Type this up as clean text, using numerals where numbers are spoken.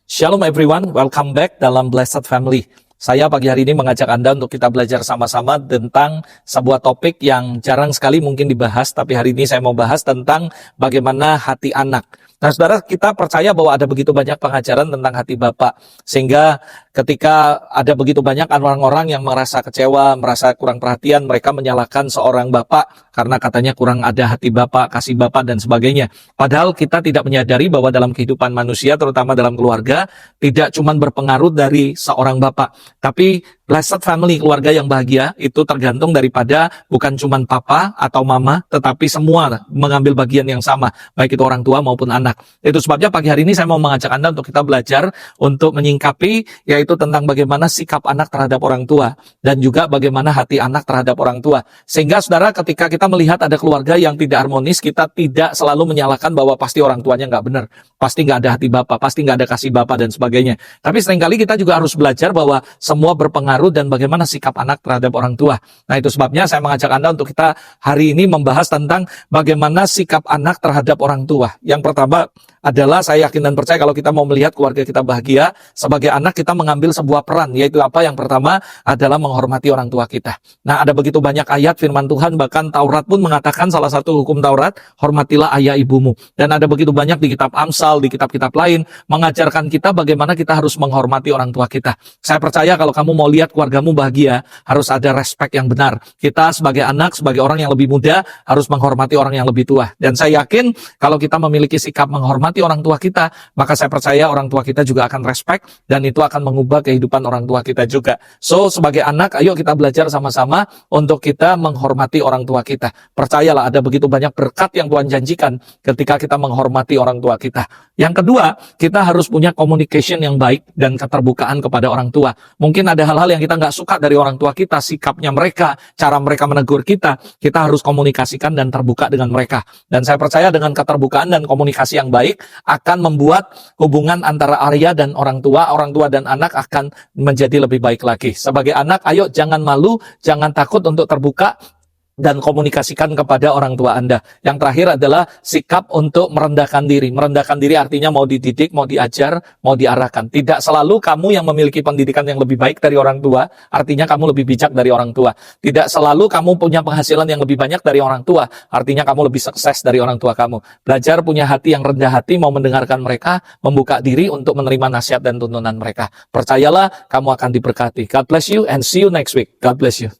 Shalom everyone, welcome back dalam Blessed Family. Saya pagi hari ini mengajak Anda untuk kita belajar sama-sama tentang sebuah topik yang jarang sekali mungkin dibahas, tapi hari ini saya mau bahas tentang bagaimana hati anak. Nah saudara, kita percaya bahwa ada begitu banyak pengajaran tentang hati Bapa, sehingga ketika ada begitu banyak orang-orang yang merasa kecewa, merasa kurang perhatian, mereka menyalahkan seorang Bapak karena katanya kurang ada hati Bapak, kasih Bapak dan sebagainya. Padahal kita tidak menyadari bahwa dalam kehidupan manusia, terutama dalam keluarga, tidak cuma berpengaruh dari seorang Bapak, tapi blessed family, keluarga yang bahagia, itu tergantung daripada bukan cuma papa atau mama, tetapi semua mengambil bagian yang sama, baik itu orang tua maupun anak. Itu sebabnya pagi hari ini saya mau mengajak Anda untuk kita belajar untuk menyingkapi, yaitu tentang bagaimana sikap anak terhadap orang tua, dan juga bagaimana hati anak terhadap orang tua. Sehingga saudara, ketika kita melihat ada keluarga yang tidak harmonis, kita tidak selalu menyalahkan bahwa pasti orang tuanya nggak benar, pasti nggak ada hati Bapak, pasti nggak ada kasih Bapak dan sebagainya. Tapi seringkali kita juga harus belajar bahwa semua berpengaruh dan bagaimana sikap anak terhadap orang tua. Nah itu sebabnya saya mengajak Anda untuk kita hari ini membahas tentang bagaimana sikap anak terhadap orang tua. Yang pertama adalah saya yakin dan percaya kalau kita mau melihat keluarga kita bahagia, sebagai anak kita mengambil sebuah peran, yaitu apa? Yang pertama adalah menghormati orang tua kita. Nah ada begitu banyak ayat firman Tuhan, bahkan Taurat pun mengatakan salah satu hukum Taurat, hormatilah ayah ibumu. Dan ada begitu banyak di kitab Amsal, di kitab-kitab lain, mengajarkan kita bagaimana kita harus menghormati orang tua kita. Saya percaya kalau kamu mau lihat keluargamu bahagia, harus ada respect yang benar. Kita sebagai anak, sebagai orang yang lebih muda, harus menghormati orang yang lebih tua. Dan saya yakin kalau kita memiliki sikap menghormati orang tua kita, maka saya percaya orang tua kita juga akan respect, dan itu akan mengubah kehidupan orang tua kita juga. So, sebagai anak, ayo kita belajar sama-sama untuk kita menghormati orang tua kita. Percayalah, ada begitu banyak berkat yang Tuhan janjikan ketika kita menghormati orang tua kita. Yang kedua, kita harus punya communication yang baik dan keterbukaan kepada orang tua. Mungkin ada hal-hal yang kita nggak suka dari orang tua kita, sikapnya mereka, cara mereka menegur kita harus komunikasikan dan terbuka dengan mereka. Dan saya percaya dengan keterbukaan dan komunikasi yang baik akan membuat hubungan antara Arya dan orang tua dan anak akan menjadi lebih baik lagi. Sebagai anak, ayo jangan malu, jangan takut untuk terbuka dan komunikasikan kepada orang tua Anda. Yang terakhir adalah sikap untuk merendahkan diri. Merendahkan diri artinya mau dididik, mau diajar, mau diarahkan. Tidak selalu kamu yang memiliki pendidikan yang lebih baik dari orang tua, artinya kamu lebih bijak dari orang tua. Tidak selalu kamu punya penghasilan yang lebih banyak dari orang tua, artinya kamu lebih sukses dari orang tua kamu. Belajar punya hati yang rendah hati, mau mendengarkan mereka, membuka diri untuk menerima nasihat dan tuntunan mereka. Percayalah, kamu akan diberkati. God bless you and see you next week. God bless you.